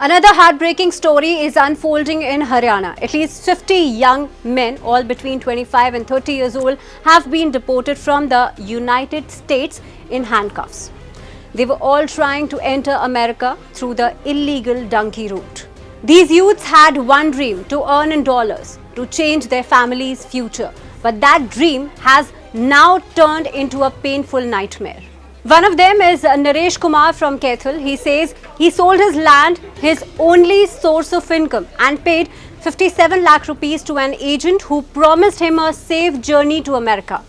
Another heartbreaking story is unfolding in Haryana. At least 50 young men, all between 25 and 30 years old, have been deported from the United States in handcuffs. They were all trying to enter America through the illegal donkey route. These youths had one dream: to earn in dollars, to change their family's future. But that dream has now turned into a painful nightmare. One of them is Naresh Kumar from Kaithal. He says he sold his land, his only source of income, and paid 57 lakh rupees to an agent who promised him a safe journey to America.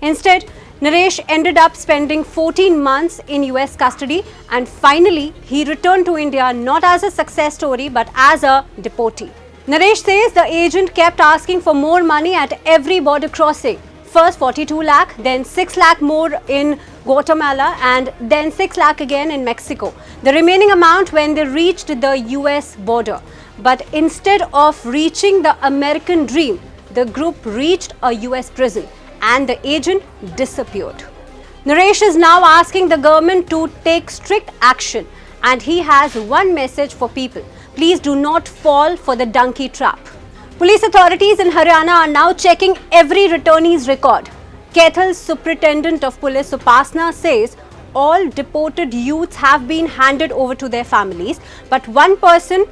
Instead, Naresh ended up spending 14 months in US custody, and finally he returned to India not as a success story but as a deportee. Naresh says the agent kept asking for more money at every border crossing. First 42 lakh, then 6 lakh more in Guatemala, and then 6 lakh again in Mexico. The remaining amount when they reached the US border. But instead of reaching the American dream, the group reached a US prison and the agent disappeared. Naresh is now asking the government to take strict action, and he has one message for people: please do not fall for the donkey trap. Police authorities in Haryana are now checking every returnee's record. Kaithal's Superintendent of Police Upasana says all deported youths have been handed over to their families, but one person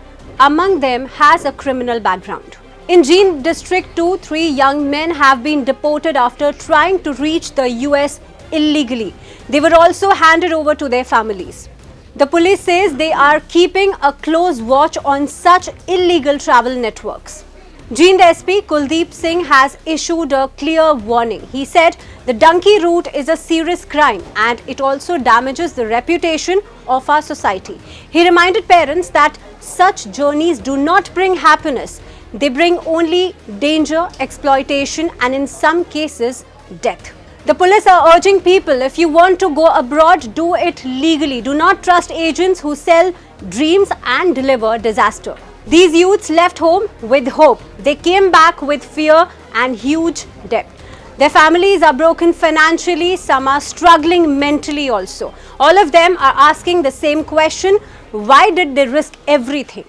among them has a criminal background. In Jeend District 2, 3 young men have been deported after trying to reach the US illegally. They were also handed over to their families. The police says they are keeping a close watch on such illegal travel networks. Jeend SP Kuldeep Singh has issued a clear warning. He said the donkey route is a serious crime and it also damages the reputation of our society. He reminded parents that such journeys do not bring happiness. They bring only danger, exploitation, and in some cases, death. The police are urging people, if you want to go abroad, do it legally. Do not trust agents who sell dreams and deliver disaster. These youths left home with hope. They came back with fear and huge debt. Their families are broken financially. Some are struggling mentally also. All of them are asking the same question: why did they risk everything?